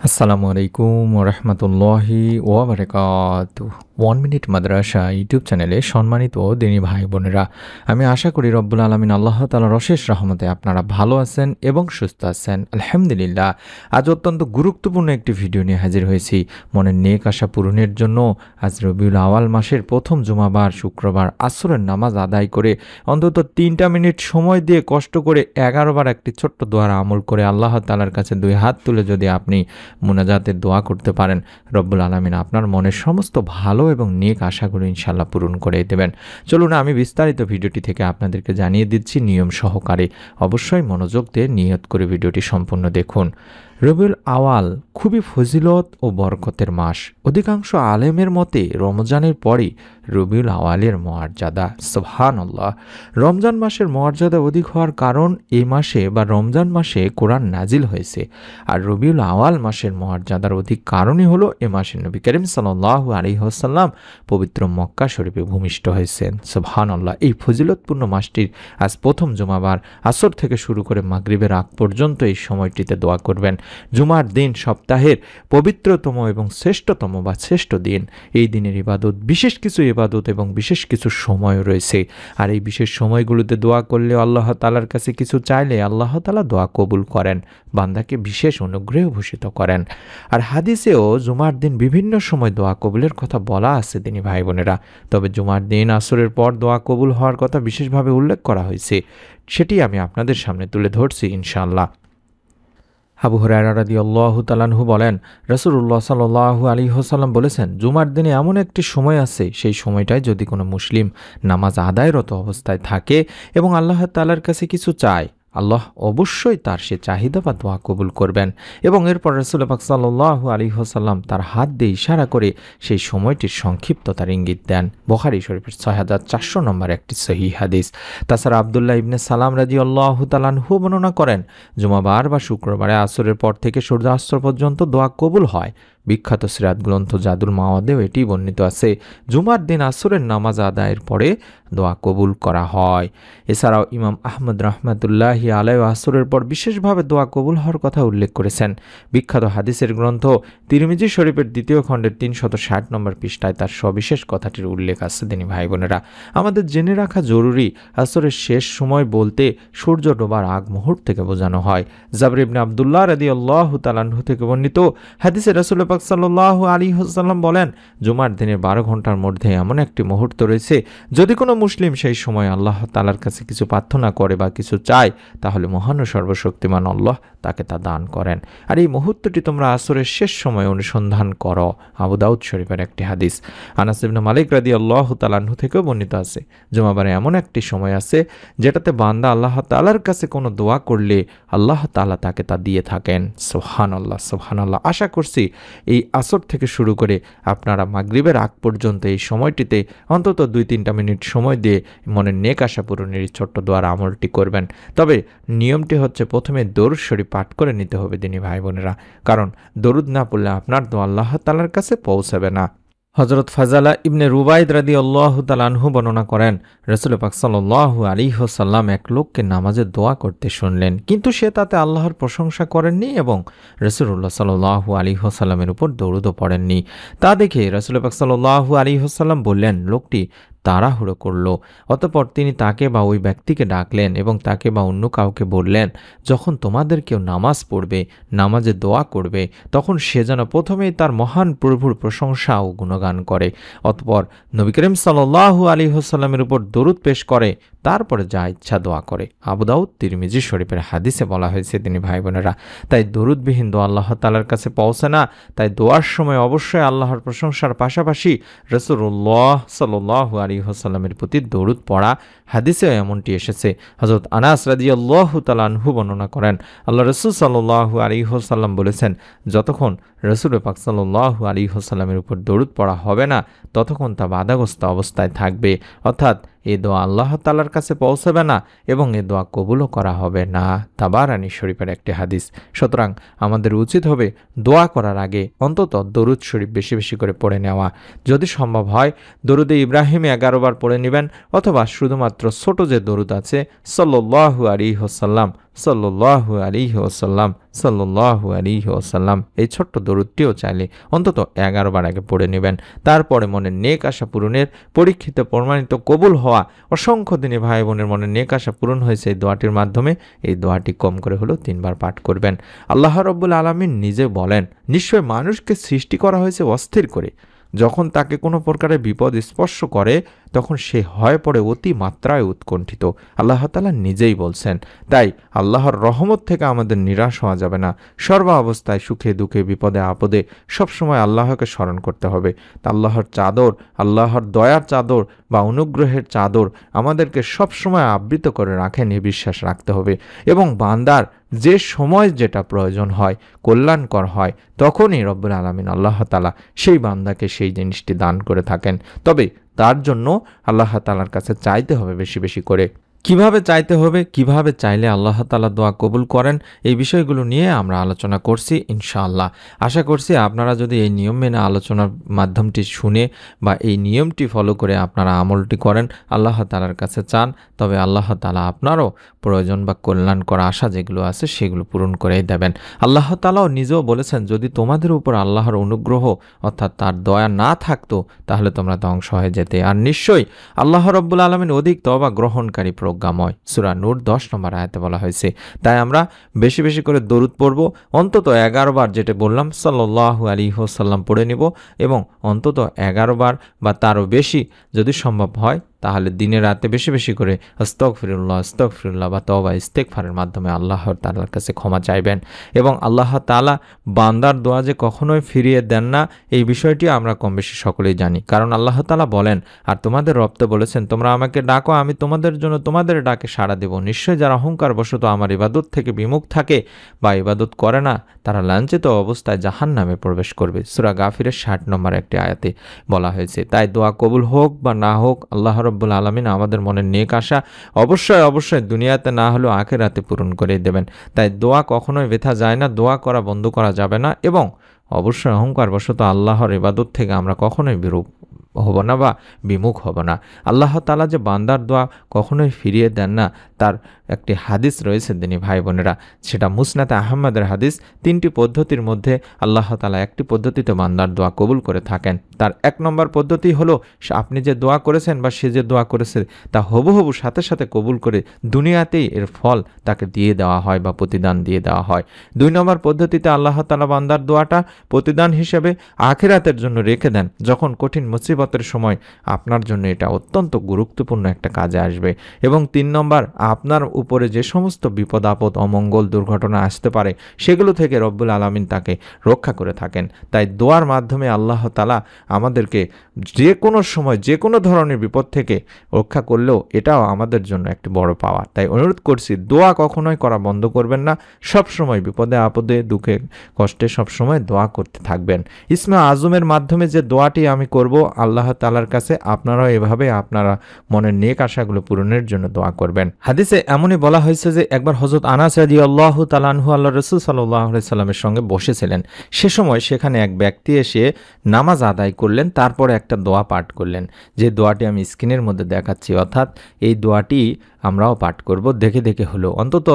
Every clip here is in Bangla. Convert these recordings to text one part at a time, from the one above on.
আসসালামু আলাইকুম ওরহমতুল্লাহি ওয়াবারাকাতুহু। 1 মিনিট মাদ্রাসা ইউটিউব চ্যানেলে সম্মানিত দিনী ভাই বোনেরা, আমি আশা করি রব্বুল আলামিন আল্লাহ তাআলার অশেষ রহমতে আপনারা ভালো আছেন এবং সুস্থ আছেন। আলহামদুলিল্লাহ। আজ অত্যন্ত গুরুত্বপূর্ণ একটি ভিডিও নিয়ে হাজির হয়েছি। মনের নেক আশা পূরণের জন্য আজ রবিউল আওয়াল মাসের প্রথম জুমাবার শুক্রবার আসরের নামাজ আদায় করে অন্তত 3টা মিনিট সময় দিয়ে কষ্ট করে 11 বার একটি ছোট্ট দোয়ার আমল করে আল্লাহ তাআলার কাছে 2 হাত তুলে যদি আপনি মুনাজাতের দোয়া করতে পারেন, রব্বুল আলামিন আপনার মনের সমস্ত ভালো এবং নেক আশাগুলো ইনশাআল্লাহ পূরণ করে দেবেন। চলুন আমি বিস্তারিত ভিডিওটি থেকে আপনাদেরকে জানিয়ে দিচ্ছি নিয়ম সহকারে। অবশ্যই মনোযোগ দিয়ে নিয়ত করে ভিডিওটি সম্পূর্ণ দেখুন। রবিউল আওয়াল খুবই ফজিলত ও বরকতের মাস। অধিকাংশ আলেমের মতে রমজানের পরই রবিউল আওয়ালের মর্যাদা। সুবহানাল্লাহ। রমজান মাসের মর্যাদা অধিক হওয়ার কারণ এই মাসে বা রমজান মাসে কোরআন নাজিল হয়েছে। আর রবিউল আওয়াল মাসের মর্যাদার অধিক কারণই হলো এ মাসে নবী করিম সাল্লাল্লাহু আলাইহি ওয়াসাল্লাম পবিত্র মক্কা শরীফে ভূমিষ্ঠ হয়েছেন। সুবহানাল্লাহ। এই ফজিলতপূর্ণ মাসটির আজ প্রথম জুমাবার আসর থেকে শুরু করে মাগরিবের আগ পর্যন্ত এই সময়টিতে দোয়া করবেন। জুমার দিন সপ্তাহের পবিত্রতম এবং শ্রেষ্ঠতম বা শ্রেষ্ঠ দিন। এই দিনের ইবাদত বিশেষ কিছু ইবাদত এবং বিশেষ কিছু সময় রয়েছে। আর এই বিশেষ সময়গুলোতে দোয়া করলে আল্লাহ তাআলার কাছে কিছু চাইলে আল্লাহ তাআলা দোয়া কবুল করেন, বান্দাকে বিশেষ অনুগ্রহে ভূষিত করেন। আর হাদিসেও জুমার দিন বিভিন্ন সময় দোয়া কবুলের কথা বলা আছে তিনি ভাই বোনেরা। তবে জুমার দিন আসরের পর দোয়া কবুল হওয়ার কথা বিশেষভাবে উল্লেখ করা হয়েছে, সেটি আমি আপনাদের সামনে তুলে ধরছি ইনশাআল্লাহ। আবু হুরায়রা রাদিয়াল্লাহু তাআলা আনহু বলেন, রাসূলুল্লাহ সাল্লাল্লাহু আলাইহি ওয়াসাল্লাম বলেছেন, জুমার দিনে এমন একটি সময় আছে, সেই সময়টায় যদি কোনো মুসলিম নামাজ আদায়রত অবস্থায় থাকে এবং আল্লাহ তাআলার কাছে কিছু চায়, আল্লাহ অবশ্যই তার সে চাহিদা বা দোয়া কবুল করবেন। এবং এরপর রাসূল পাক সাল্লাল্লাহু আলাইহি ওয়াসাল্লাম তার হাত দিয়ে ইশারা করে সেই সময়টির সংক্ষিপ্ততার ইঙ্গিত দেন। বুখারী শরীফের 6400 নম্বর একটি সহিহ হাদিস। তাছাড়া আব্দুল্লাহ ইবনে সালাম রাদিয়াল্লাহু তাআলা আনহু বর্ণনা করেন, জুমাবার বা শুক্রবারে আসরের পর থেকে সূর্যাস্ত পর্যন্ত দোয়া কবুল হয়। বিখ্যাত সিরাত গ্রন্থ জাদুল মাওয়াদেও এটি বর্ণিত আছে। জুমার দিন আসরের নামাজ আদায়ের পরে দোয়া কবুল করা হয়। এছাড়াও ইমাম আহমদ রাহমাতুল্লাহি আলাইহি আসরের পর বিশেষভাবে দোয়া কবুল হওয়ার কথা উল্লেখ করেছেন। বিখ্যাত হাদিসের গ্রন্থ তিরমিজি শরীফের 2য় খণ্ডের 360 নম্বর পৃষ্ঠায় তার সবিশেষ কথাটির উল্লেখ আছে। তিনি ভাই বোনেরা, আমাদের জেনে রাখা জরুরি, আসরের শেষ সময় বলতে সূর্য ডোবার আগ মুহূর্ত থেকে বোঝানো হয়। জাবর ইবনে আব্দুল্লাহ রাদিয়াল্লাহু তাআলা আনহু থেকে বর্ণিত হাদিসে রাসূল পাক সাল্লাল্লাহু আলাইহি ওয়াসাল্লাম বলেন, জুমার দিনের 12 ঘন্টার মধ্যে এমন একটি মুহূর্ত রয়েছে, যদি কোনো মুসলিম সেই সময় আল্লাহ তাআলার কাছে কিছু প্রার্থনা করে বা কিছু চায়, তাহলে মহান ও সর্বশক্তিমান আল্লাহ তাকে তা দান করেন। আর এই মুহূর্তটি তোমরা আসরের শেষ সময় অনুসন্ধান করো। আবু দাউদ শরীফের একটি হাদিস। আনাস ইবনে মালিক রাদিয়াল্লাহু তাআলা আনহু থেকেও বর্ণিত আছে, জুমাবারে এমন একটি সময় আছে যেটাতে বান্দা আল্লাহ তাআলার কাছে কোনো দোয়া করলে আল্লাহ তাআলা তাকে তা দিয়ে থাকেন। সুবহানাল্লাহ, সুবহানাল্লাহ। আশা করছি এই আসর থেকে শুরু করে আপনারা মাগরিবের আগ পর্যন্ত এই সময়টিতে অন্তত 2-3টা মিনিট সময় দিয়ে মনের নেক আশা পূরণের ছোট্ট দোয়ার আমলটি করবেন। তবে নিয়মটি হচ্ছে প্রথমে দরুদ শরীফ পাঠ করে নিতে হবে দিনী ভাই বোনেরা, কারণ দরুদ না পড়লে আপনার দোয়া আল্লাহ তাআলার কাছে পৌঁছাবে না। হযরত ফাজালা ইবনে রুবাইদ রাদিয়াল্লাহু তাআলা আনহু বর্ণনা করেন, রাসূল পাক সাল্লাল্লাহু আলাইহি ওয়াসাল্লাম এক লোককে নামাজে দোয়া করতে শুনলেন, কিন্তু সে তাতে আল্লাহর প্রশংসা করেননি এবং রাসূলুল্লাহ সাল্লাল্লাহু আলাইহি ওয়াসাল্লামের উপর দরুদও পড়েননি। তা দেখে রাসূল পাক সাল্লাল্লাহু আলাইহি ওয়াসাল্লাম বললেন, লোকটি তাড়াহুড়ো করল। অতঃপর তিনি তাকে বা ওই ব্যক্তিকে ডাকলেন এবং তাকে বা অন্য কাউকে বললেন, যখন তোমাদের কেউ নামাজ পড়বে, নামাজে দোয়া করবে, তখন সে যেন প্রথমেই তার মহান প্রভুর প্রশংসা ও গুণগান করে, অতঃপর নবী করিম সাল্লাল্লাহু আলাইহি ওয়াসাল্লামের উপর দরুদ পেশ করে, তারপরে যা ইচ্ছা দোয়া করে। আবু দাউদ তিরমিজি শরীফের হাদিসে বলা হয়েছে তিনি ভাই বোনেরা। তাই দরুদবিহীন দোয়া আল্লাহ তাআলার কাছে পৌঁছে না। তাই দোয়ার সময় অবশ্যই আল্লাহর প্রশংসার পাশাপাশি রাসূলুল্লাহ সাল্লাল্লাহু আলাইহি ওয়াসাল্লামের প্রতি দরুদ পড়া। হাদিসে এমনটি এসেছে। হযরত আনাস রাদিয়াল্লাহু তাআলা আনহু বর্ণনা করেন, আল্লাহ রাসূল সাল্লাল্লাহু আলাইহি ওয়াসাল্লাম বলেছেন, যতক্ষণ রাসূল পাক সাল্লাল্লাহু আলাইহি ওয়াসাল্লামের উপর দরুদ পড়া হবে না, ততক্ষণ তা বাধাগ্রস্ত অবস্থায় থাকবে, অর্থাৎ এ দোয়া আল্লাহ তাআলার কাছে পৌঁছাবে না এবং এ দোয়া কবুলও করা হবে না। তাবারানী শরীফের একটি হাদিস। সুতরাং আমাদের উচিত হবে দোয়া করার আগে অন্তত দরুদ শরীফ বেশি বেশি করে পড়ে নেওয়া। যদি সম্ভব হয় দরুদে ইব্রাহিমে 11 বার পড়ে নেবেন, অথবা শুধুমাত্র ছোট যে দরুদ আছে সাল্লাল্লাহু আলাইহি ওয়াসাল্লাম সাল্লাল্লাহু আলাইহি ওয়াসাল্লাম, সাল্লাল্লাহু আলাইহি ওয়াসাল্লাম, এই ছোট্ট দরুদটিও চাইলে অন্তত 11 বার আগে পড়ে নেবেন। তারপরে মনের নেক আশা পূরণের পরীক্ষিত প্রমাণিত কবুল হওয়া অসংখ্য দিনে ভাই বোনের মনের নেক আশা পূরণ হয়েছে এই দোয়াটির মাধ্যমে। এই দোয়াটি কম করে হলেও 3 বার পাঠ করবেন। আল্লাহ রাব্বুল আলামিন নিজে বলেন, নিশ্চয় মানুষকে সৃষ্টি করা হয়েছে অস্থির করে। যখন তাকে কোনো প্রকারের বিপদ স্পর্শ করে তখন সে হয় পড়ে অতি মাত্রায় উৎকণ্ঠিত। আল্লাহ তাআলা নিজেই বলছেন। তাই আল্লাহর রহমত থেকে আমাদের নিরাশ হওয়া যাবে না। সর্ব অবস্থায় সুখে দুঃখে বিপদে আপদে সবসময় আল্লাহকে স্মরণ করতে হবে। তা আল্লাহর চাদর, আল্লাহর দয়ার চাদর বা অনুগ্রহের চাদর আমাদেরকে সবসময় আবৃত করে রাখেন, এ বিশ্বাস রাখতে হবে। এবং বান্দার যে সময় যেটা প্রয়োজন হয়, কল্যাণকর হয়, তখনই রব্বুল আলামিন আল্লাহ তাআলা সেই বান্দাকে সেই জিনিসটি দান করে থাকেন। তবে তার জন্য আল্লাহ তাআলার কাছে চাইতে হবে বেশি বেশি করে। কিভাবে চাইতে হবে, কিভাবে চাইলে আল্লাহ তাআলা দোয়া কবুল করেন, এই বিষয়গুলো নিয়ে আমরা আলোচনা করছি ইনশাআল্লাহ। আশা করছি আপনারা যদি এই নিয়ম মেনে আলোচনার মাধ্যমটি শুনে বা এই নিয়মটি ফলো করে আপনারা আমলটি করেন, আল্লাহ তাআলার কাছে চান, তবে আল্লাহ তাআলা আপনারও প্রয়োজন বা কল্যাণ করা আশা যেগুলো আছে সেগুলো পূরণ করেই দেবেন। আল্লাহ তাআলাও নিজেও বলেছেন, যদি তোমাদের উপর আল্লাহর অনুগ্রহ অর্থাৎ তার দয়া না থাকতো তাহলে তোমরা ধ্বংস হয়ে যেতে। আর নিশ্চয়ই আল্লাহ রাব্বুল আলামিন অধিক তওবা গ্রহণকারী প্রজ্ঞাময়। সূরা নূর 10 নম্বর আয়াতে বলা হয়েছে। তাই আমরা বেশি বেশি করে দরুদ পড়ব, অন্তত 11 বার, যেটা বললাম সাল্লাল্লাহু আলাইহি ওয়াসাল্লাম পড়ে নিব, এবং অন্তত 11 বার বা তারও বেশি যদি সম্ভব হয় তাহলে দিনে রাতে বেশি বেশি করে আস্তাগফিরুল্লাহ আস্তাগফিরুল্লাহ বা তওবা ইস্তেগফারের মাধ্যমে আল্লাহ তাআলার কাছে ক্ষমা চাইবেন। এবং আল্লাহ তাআলা বান্দার দোয়া যে কখনোই ফিরিয়ে দেন না, এই বিষয়টি আমরা কম বেশি সকলেই জানি। কারণ আল্লাহ তাআলা বলেন, আর তোমাদের রব তো বলেছেন, তোমরা আমাকে ডাকো, আমি তোমাদের জন্য তোমাদের ডাকে সাড়া দেব। নিশ্চয় যারা অহংকার বশত আমার ইবাদত থেকে বিমুখ থাকে বা ইবাদত করে না, তারা লাঞ্ছিত অবস্থায় জাহান্নামে প্রবেশ করবে। সূরা গাফিরের 60 নম্বর একটি আয়াতে বলা হয়েছে। তাই দোয়া কবুল হোক বা না হোক, আল্লাহ রাব্বুল আলামিন আমাদের মনের নেক আশা অবশ্যই অবশ্যই দুনিয়াতে না হলেও আখিরাতে পূরণ করে দেবেন। তাই দোয়া কখনোই বৃথা যায় না, দোয়া করা বন্ধ করা যাবে না, এবং অবশ্যই অহংকার বশত আল্লাহর ইবাদত থেকে আমরা কখনোই বিরূপ হব না বা বিমুখ হব না। আল্লাহ তাআলা যে বান্দার দোয়া কখনোই ফিরিয়ে দেন না, তার একটি হাদিস রয়েছে দিনী ভাই বোনেরা, সেটা মুসনাদে আহমদের হাদিস। 3টি পদ্ধতির মধ্যে আল্লাহ তাআলা একটি পদ্ধতিতে বান্দার দোয়া কবুল করে থাকেন। তার 1 নম্বর পদ্ধতি হলো, আপনি যে দোয়া করেছেন বা সে যে দোয়া করেছে তা হবু সাথে সাথে কবুল করে দুনিয়াতেই এর ফল তাকে দিয়ে দেওয়া হয় বা প্রতিদান দিয়ে দেওয়া হয়। 2 নম্বর পদ্ধতিতে আল্লাহ তাআলা বান্দার দোয়াটা প্রতিদান হিসেবে আখিরাতের জন্য রেখে দেন। যখন কঠিন মুসিবতের সময় আপনার জন্য এটা অত্যন্ত গুরুত্বপূর্ণ একটা কাজে আসবে। এবং 3 নম্বর, আপনার উপরে যে সমস্ত বিপদ আপদ অমঙ্গল দুর্ঘটনা আসতে পারে সেগুলো থেকে রব্বুল আলামিন তাকে রক্ষা করে থাকেন। তাই দোয়ার মাধ্যমে আল্লাহ তাআলা আমাদেরকে যে কোনো সময় যে কোনো ধরনের বিপদ থেকে রক্ষা করলেও এটাও আমাদের জন্য একটি বড় পাওয়া। তাই অনুরোধ করছি, দোয়া কখনোই করা বন্ধ করবেন না। সব সময় বিপদে আপদে দুঃখে কষ্টে সব সময় দোয়া করতে থাকবেন। ইসমে আজমের মাধ্যমে যে দোয়াটি আমি করব আল্লাহ তাআলার কাছে, আপনারাও এভাবে আপনারা মনের নেক আশাগুলো পূরণের জন্য দোয়া করবেন। হাদিসে এমনই বলা হয়েছে যে একবার হযরত আনাস রাদিয়াল্লাহু তাআলা আনহু আল্লাহর রাসূল সাল্লাল্লাহু আলাইহি সাল্লামের সঙ্গে বসেছিলেন। সে সময় সেখানে এক ব্যক্তি এসে নামাজ আদায় করলেন, তারপরে একটা দোয়া পাঠ করলেন, যে দোয়াটি আমি স্ক্রিনের মধ্যে দেখাচ্ছি। অর্থাৎ এই দোয়াটি আমরাও পাঠ করব, দেখে দেখে হলো অন্তত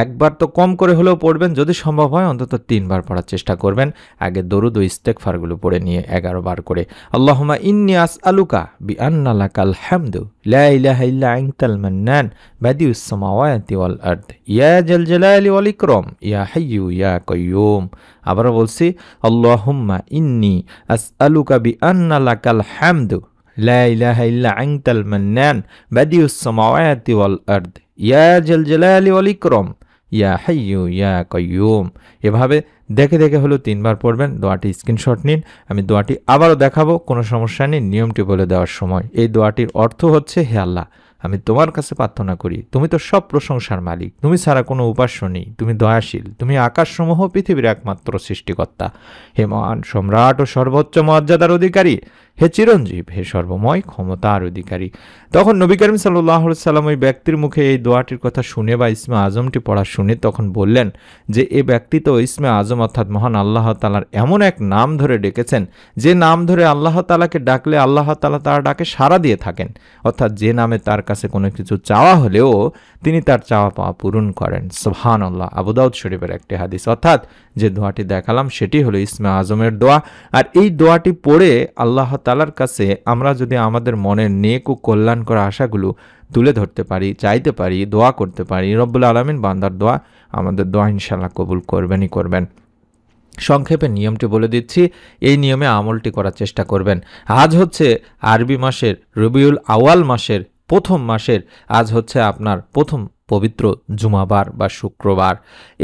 একবার তো কম করে হলেও পড়বেন, যদি সম্ভব হয় অন্তত 3 বার পড়ার চেষ্টা করবেন। আগে দরুদ ও ইস্তেগফারগুলো পড়ে নিয়ে 11 বার করে আল্লাহুম্মা ইন্নী আসআলুকা বিআন্না লাকাল হামদু লা ইলাহা ইল্লা আনতাল মান্নান বাদিউস সামাওয়াতি ওয়াল আরদ ইয়া জাল জালালি ওয়াল ইকরাম ইয়া হাইয়্যু ইয়া কাইয়্যুম। আবার বলছি, আল্লাহুম্মা ইন্নী আসআলুকা বিআন্না লাকাল হামদু লা ইলাহা ইল্লা আনতাল মান্নান বাদিউস সামাওয়াতি ওয়াল আরদ ইয়া জাল জালালি ওয়াল ইকরাম ইয়া হাইয়্যু ইয়া কাইয়্যুম। এভাবে দেখে দেখে হলো 3 বার পড়বেন। দোয়াটি স্ক্রিনশট নিন, আমি দোয়াটি আবারও দেখাবো, কোনো সমস্যা নেই। নিয়মটি বলে দেওয়ার সময় এই দোয়াটির অর্থ হচ্ছে, হে আল্লাহ, আমি তোমার কাছে প্রার্থনা করি, তুমি তো সব প্রশংসার মালিক, তুমি ছাড়া কোনো উপাস্য নেই, তুমি দয়াশীল, তুমি আকাশসমূহ পৃথিবীর একমাত্র সৃষ্টিকর্তা, হে মহান সম্রাট ও সর্বোচ্চ মর্যাদার অধিকারী, হে চিরঞ্জীব, হে সর্বময় ক্ষমতার অধিকারী। তখন নবী করিম সাল্লাল্লাহু আলাইহি সাল্লাম ওই ব্যক্তির মুখে এই দোয়াটির কথা শুনে বা ইসমে আজমটি পড়া শুনে তখন বললেন যে এ ব্যক্তি তো ইসমে আজম অর্থাৎ মহান আল্লাহ তাআলার এমন এক নাম ধরে ডেকেছেন যে নাম ধরে আল্লাহ তাআলাকে ডাকলে আল্লাহ তাআলা তার ডাকে সাড়া দিয়ে থাকেন, অর্থাৎ যে নামে তার কাছে কোনো কিছু চাওয়া হলেও তিনি তার চাওয়া পাওয়া পূরণ করেন। সুবহানাল্লাহ। আবু দাউদ শরীফের একটি হাদিস। অর্থাৎ যে দোয়াটি দেখালাম সেটি হলো ইসমে আজমের দোয়া। আর এই দোয়াটি পড়ে আল্লাহ তাআলার কাছে আমরা যদি আমাদের মনের নেক ও কল্যাণকর আশাগুলো তুলে ধরতে পারি, চাইতে পারি, দোয়া করতে পারি, রব্বুল আলামিন বান্দার দোয়া আমাদের দোয়া ইনশাআল্লাহ কবুল করবেনই করবেন। সংক্ষেপে নিয়মটি বলে দিচ্ছি, এই নিয়মে আমলটি করার চেষ্টা করবেন। আজ হচ্ছে আরবি মাসের রবিউল আওয়াল মাসের প্রথম মাসের আজ হচ্ছে আপনার প্রথম পবিত্র জুমাবার বা শুক্রবার।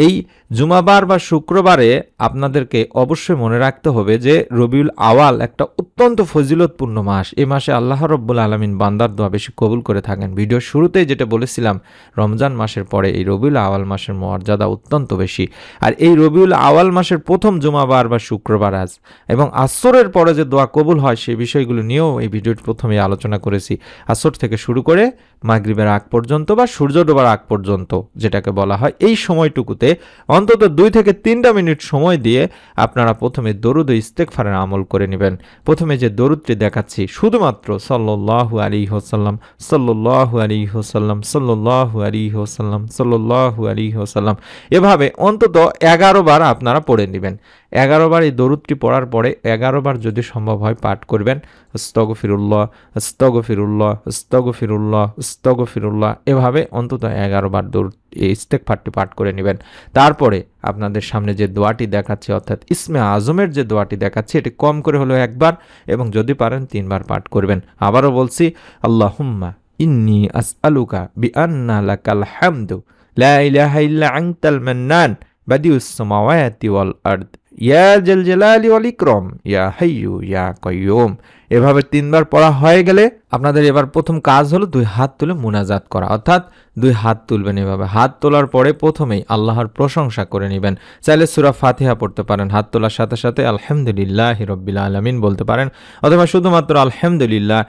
এই জুমাবার বা শুক্রবারে আপনাদেরকে অবশ্যই মনে রাখতে হবে যে রবিউল আওয়াল একটা অত্যন্ত ফজিলতপূর্ণ মাস। এই মাসে আল্লাহ রব্বুল আলামিন বান্দার দোয়া বেশি কবুল করে থাকেন। ভিডিওর শুরুতেই যেটা বলেছিলাম, রমজান মাসের পরে এই রবিউল আওয়াল মাসের মর্যাদা অত্যন্ত বেশি। আর এই রবিউল আওয়াল মাসের প্রথম জুমাবার বা শুক্রবার আজ, এবং আসরের পরে যে দোয়া কবুল হয় সেই বিষয়গুলো নিয়েও এই ভিডিওটি প্রথমে আলোচনা করেছি। আসর থেকে শুরু করে মাগরিবের আগ পর্যন্ত বা সূর্য ডোবার আগ পর্যন্ত যেটাকে বলা হয়, এই সময়টুকুতে অন্তত 2 থেকে 3টা মিনিট সময় দিয়ে আপনারা প্রথমে দরুদ ও ইস্তেগফারের আমল করে নেবেন। প্রথমে যে দরুদটি দেখাচ্ছি শুধুমাত্র সাল্লাল্লাহু আলাইহি ওয়াসাল্লাম, সাল্লাল্লাহু আলাইহি ওয়াসাল্লাম, সাল্লাল্লাহু আলাইহি ওয়াসাল্লাম, সাল্লাল্লাহু আলাইহি ওয়াসাল্লাম, এভাবে অন্তত 11 বার আপনারা পড়ে নেবেন। 11 বার এই দরুদটি পড়ার পরে 11 বার যদি সম্ভব হয় পাঠ করবেন আস্তাগফিরুল্লাহ, আস্তাগফিরুল্লাহ, আস্তাগফিরুল্লাহ, আস্তাগফিরুল্লাহ, এভাবে অন্তত 11 বার দরুদ এই ইস্তেগফারটি পাঠ করে নেবেন। তারপরে আপনাদের সামনে যে দোয়াটি দেখাচ্ছি অর্থাৎ ইসমে আজমের যে দোয়াটি দেখাচ্ছি এটি কম করে হলো একবার, এবং যদি পারেন 3 বার পাঠ করবেন। আবারও বলছি, আল্লাহুম্মা ইন্নী আসআলুকা বিআন্না লাকাল হামদু লা ইলাহা ইল্লা আনতাল মান্নান বাদিউস সামাওয়াতি ওয়াল আরদ ইয়া জাল জালালি ওয়াল ইকরাম ইয়া হাইয়্যু ইয়া কাইয়্যুম। এভাবে 3 বার পড়া হয়ে গেলে আপনাদের এবার প্রথম কাজ হলো 2 হাত তুলে মুনাজাত করা, অর্থাৎ 2 হাত তুলবেন। এভাবে হাত তোলার পরে প্রথমেই আল্লাহর প্রশংসা করে নেবেন। চাইলে সূরা ফাতিহা পড়তে পারেন, হাত তোলার সাথে সাথে আলহামদুলিল্লাহি রাব্বিল আলামিন বলতে পারেন, অথবা শুধুমাত্র আলহামদুলিল্লাহ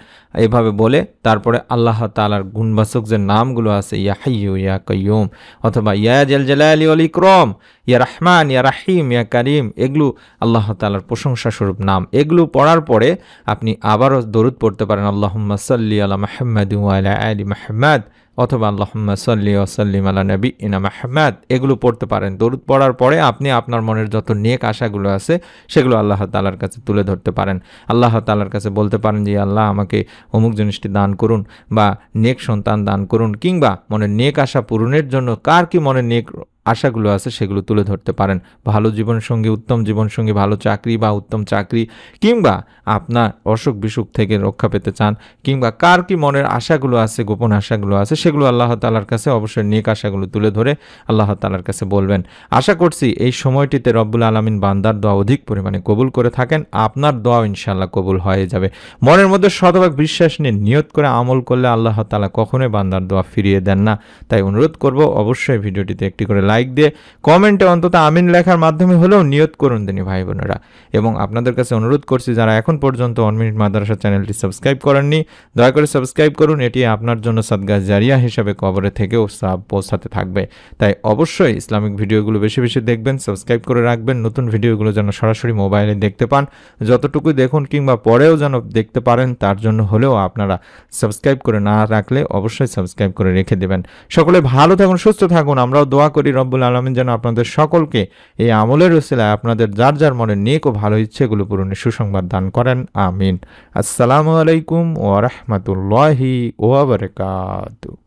এভাবে বলে তারপরে আল্লাহ তাআলার গুণবাচক যে নামগুলো আছে ইয়া হাইয়্যু ইয়া কাইয়্যুম অথবা ইয়া জাল জালালি ওয়াল ইকরাম, ইয়া রহমান, ইয়া রাহিম, ইয়া কারিম, এগুলো আল্লাহ তাআলার প্রশংসা স্বরূপ নাম। এগুলো পড়ার পরে আপনি আবারও দরুদ পড়তে পারেন, আল্লাহুম্মা সাল্লি আলা মুহাম্মাদ ওয়া আলা আলি মুহাম্মাদ, অথবা আল্লাহুম্মা সাল্লি ওয়া সাল্লিম আলা নাবিয়িনা মুহাম্মাদ, এগুলো পড়তে পারেন। দরুদ পড়ার পরে আপনি আপনার মনের যত নেক আশাগুলো আছে সেগুলো আল্লাহ তাআলার কাছে তুলে ধরতে পারেন। আল্লাহ তাআলার কাছে বলতে পারেন যে আল্লাহ আমাকে অমুক জিনিসটি দান করুন, বা নেক সন্তান দান করুন, কিংবা মনের নেক আশা পূরণের জন্য কার কি মনের নেক আশাগুলো আছে সেগুলো তুলে ধরতে পারেন। ভালো জীবনসঙ্গী, উত্তম জীবনসঙ্গী, ভালো চাকরি বা উত্তম চাকরি, কিংবা আপনার অসুখ বিসুখ থেকে রক্ষা পেতে চান, কিংবা কার কি মনের আশাগুলো আছে, গোপন আশাগুলো আছে, সেগুলো আল্লাহ তাআলার কাছে অবশ্যই নেক আশাগুলো তুলে ধরে আল্লাহ তাআলার কাছে বলবেন। আশা করছি এই সময়টিতে রব্বুল আলামিন বান্দার দোয়া অধিক পরিমাণে কবুল করে থাকেন। আপনার দোয়াও ইনশাআল্লাহ কবুল হয়ে যাবে। মনের মধ্যে শতভাগ বিশ্বাস নিয়ে নিয়ত করে আমল করলে আল্লাহ তাআলা কখনোই বান্দার দোয়া ফিরিয়ে দেন না। তাই অনুরোধ করব অবশ্যই ভিডিওটিতে একটি করে লাইক দিয়ে কমেন্টে অন্তত আমিন লেখার মাধ্যমে হলেও নিয়ত করুন তিনি ভাই বোনেরা। এবং আপনাদের কাছে অনুরোধ করছি যারা এখন পর্যন্ত 1 মিনিট মাদ্রাসা চ্যানেলটি সাবস্ক্রাইব করেননি, দয়া করে সাবস্ক্রাইব করুন। এটি আপনার জন্য সাদকা জারিয়া হিসাবে কবরে থেকেও সওয়াব পৌঁছাতে থাকবে। তাই অবশ্যই ইসলামিক ভিডিওগুলো বেশি বেশি দেখবেন, সাবস্ক্রাইব করে রাখবেন, নতুন ভিডিওগুলো যেন সরাসরি মোবাইলে দেখতে পান। যতটুকু দেখুন কিংবা পরেও যেন দেখতে পারেন তার জন্য হলেও আপনারা সাবস্ক্রাইব করে না রাখলে অবশ্যই সাবস্ক্রাইব করে রেখে দেবেন। সকলে ভালো থাকুন, সুস্থ থাকুন। আমরাও দোয়া করি রব্বুল আলামিন যেন আপনাদের সকলকে এই আমলের উসিলায় আপনাদের যার যার মনে নেক ও ভালো ইচ্ছেগুলো পূরণের সুসংবাদ দান করেন। আমিন। আসসালামু আলাইকুম ওয়া রাহমাতুল্লাহি ওয়া বারাকাতুহু।